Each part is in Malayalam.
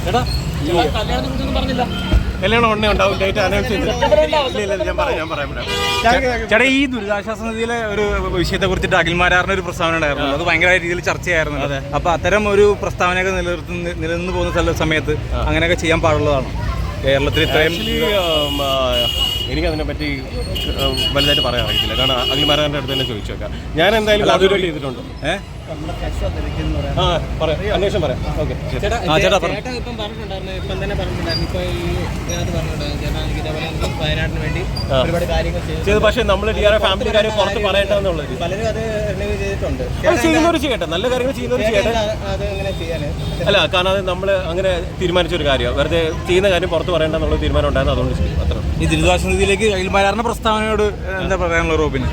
ചേട്ടാ കല്യാണം ഉടനെ ഉണ്ടാവും. ഡേറ്റ് അനൗൺസ് ചെയ്തില്ല. ഞാൻ പറയാം. ചേട്ടാ, ഈ ദുരിതാശ്വാസ നിധിയിലെ ഒരു വിഷയത്തെ കുറിച്ചിട്ട് അഖിൽമാരാറിന്റെ ഒരു പ്രസ്താവന ഉണ്ടായിരുന്നു. അത് ഭയങ്കര രീതിയിൽ ചർച്ചയായിരുന്നു. അപ്പൊ അത്തരം ഒരു പ്രസ്താവനയൊക്കെ നിലനിന്ന് പോകുന്ന സമയത്ത് അങ്ങനെയൊക്കെ ചെയ്യാൻ പാടുള്ളതാണ് കേരളത്തിൽ? ഇത്രയും എനിക്കതിനെപ്പറ്റി വലുതായിട്ട് പറയാൻ അറിയത്തില്ല. കാരണം അഖിൽമാരാറിന്റെ അടുത്ത് തന്നെ ചോദിച്ചു നോക്കാം. ഞാൻ എന്തായാലും കോർഡിനേറ്റ് ചെയ്തിട്ടുണ്ട്. അന്വേഷണം പറയാം. ഓക്കെ വയനാട്ടിന് വേണ്ടി ഒരുപാട് കാര്യങ്ങൾ ചെയ്തു. പക്ഷേ നമ്മൾ ഫാമിലിക്കാരെ പുറത്ത് പറയേണ്ടതെന്നുള്ളത് പലരും അത് റിന്യൂ ചെയ്തിട്ടുണ്ട്. ചെയ്യുന്നവർ ചെയ്യട്ടെ, നല്ല കാര്യങ്ങൾ ചെയ്യുന്നവർ ചെയ്യട്ടെ. അത് അങ്ങനെ ചെയ്യാൻ അല്ല, കാരണം അത് നമ്മൾ അങ്ങനെ തീരുമാനിച്ചൊരു കാര്യമാണ്. വെറുതെ ചെയ്യുന്ന കാര്യം പുറത്ത് പറയേണ്ടെന്നുള്ള തീരുമാനം ഉണ്ടായിരുന്നു. അതുകൊണ്ട് ചെയ്യും. അത്ര. ഈ ദുരിതാശ്വാസ നിധിയിലേക്ക് അഖിൽമാരാറിന്റെ പ്രസ്താവനയോട് എന്താ പറയാനുള്ള റോബിന്?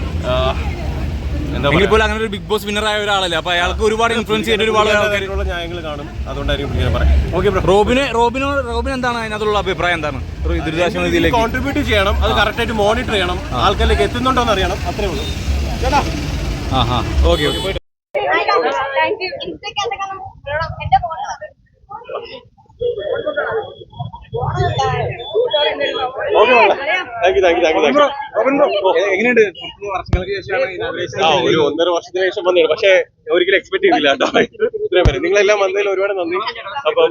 അങ്ങനെ ഒരു ബിഗ് ബോസ് വിന്നറായ ഒരാളല്ലേ, അപ്പൊ അയാൾക്ക് ഒരുപാട് ഇൻഫ്ലുവൻസ് ചെയ്ത ഒരുപാട് ആൾക്കാരുള്ള ന്യായങ്ങൾ കാണും. അതുകൊണ്ടായിരിക്കും പറയാം. ഓക്കെ, റോബിന് എന്താണ് അതിനകത്തുള്ള അഭിപ്രായം? എന്താണ് ദുരിതാശ്വാസ നിധിയിലേക്ക് കോൺട്രിബ്യൂട്ട് ചെയ്യണം, അത് കറക്റ്റായിട്ട് മോണിറ്റർ ചെയ്യണം, ആൾക്കാരിലേക്ക് എത്തുന്നുണ്ടോ എന്ന് അറിയണം. അത്രേ ഉള്ളൂ. ചേട്ടാ ഓക്കെ ഓക്കെ. എങ്ങനെയുണ്ട്? ഒരു 1.5 വർഷത്തിന് ശേഷം വന്നത്. പക്ഷേ ഒരിക്കലും എക്സ്പെക്ട് ചെയ്തില്ല കേട്ടോ ഇത്രയും പേര്. നിങ്ങളെല്ലാം വന്നതിൽ ഒരുപാട് നന്ദി. അപ്പം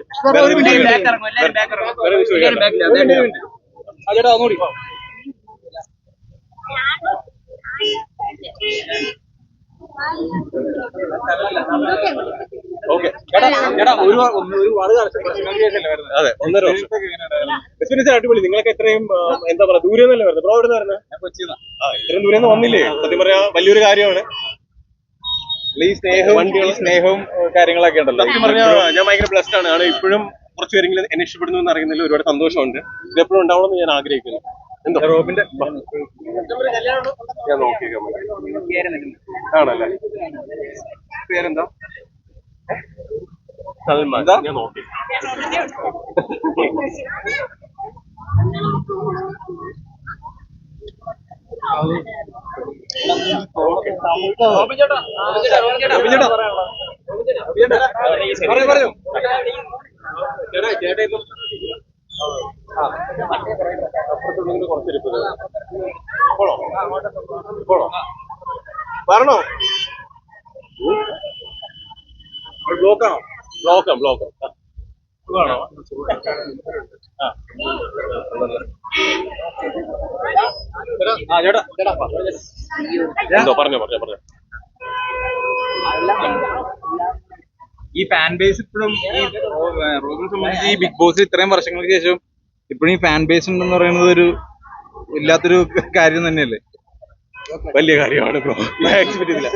അതെ, 1.5 വർഷം എക്സ്പീരിയൻസ് അടിപൊളി. നിങ്ങളൊക്കെ എത്രയും എന്താ പറയാ, ദൂരെ നിന്നല്ലേ വരുന്നത്? ബ്രോ എവിടെ നിന്ന്? ഇത്രയും ദൂരെ നിന്ന് വന്നില്ലേ? സത്യം പറയാ വലിയൊരു കാര്യമാണ്. ഈ സ്നേഹവും കാര്യങ്ങളൊക്കെ ഉണ്ടല്ലോ. സത്യം പറഞ്ഞാൽ ഞാൻ ഭയങ്കര ബ്ലെസ്ഡ് ആണ്. കാരണം ഇപ്പോഴും കുറച്ച് പേരെങ്കിലും എന്നെ ഇഷ്ടപ്പെടുന്നു എന്ന് അറിയുന്നതിൽ ഒരുപാട് സന്തോഷമുണ്ട്. ഇതെപ്പോഴും ഉണ്ടാവണമെന്ന് ഞാൻ ആഗ്രഹിക്കുന്നു. എന്തോ റോബിന്റെ ഞാൻ നോക്കിയേക്കാം. ആണല്ലേ? പേരെന്താ? സൽമാൻ. ഞാൻ നോക്കി. വരണോ? ബ്ലോക്കാണോ? ബ്ലോക്ക് പറഞ്ഞോ. ഈ ഫാൻ ബേസ് ഇപ്പോഴും റോബിനെ സംബന്ധിച്ച് ഈ ബിഗ് ബോസ് ഇത്രയും വർഷങ്ങൾക്ക് ശേഷം ഇപ്പോഴും ഈ ഫാൻ ബേസ് ഉണ്ടെന്ന് പറയുന്നത് ഒരു ഇല്ലാത്തൊരു കാര്യം തന്നെയല്ലേ? വലിയ കാര്യമാണ് ബ്രോ. എക്സ്പെക്ട് ചെയ്തില്ല.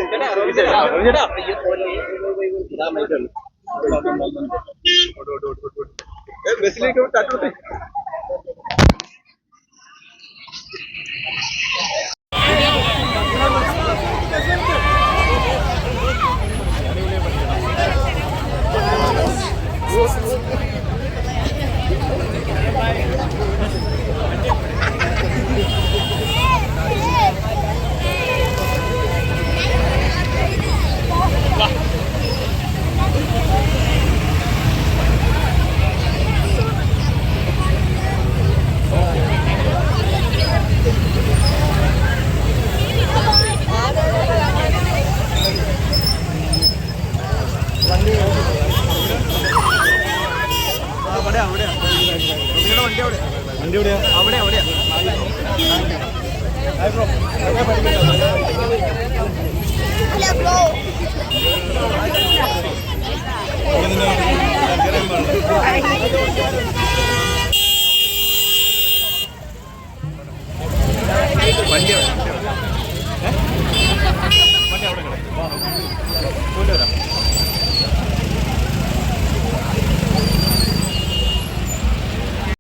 വണ്ടി എവിടെയാ? അവിടെ ബ്രോ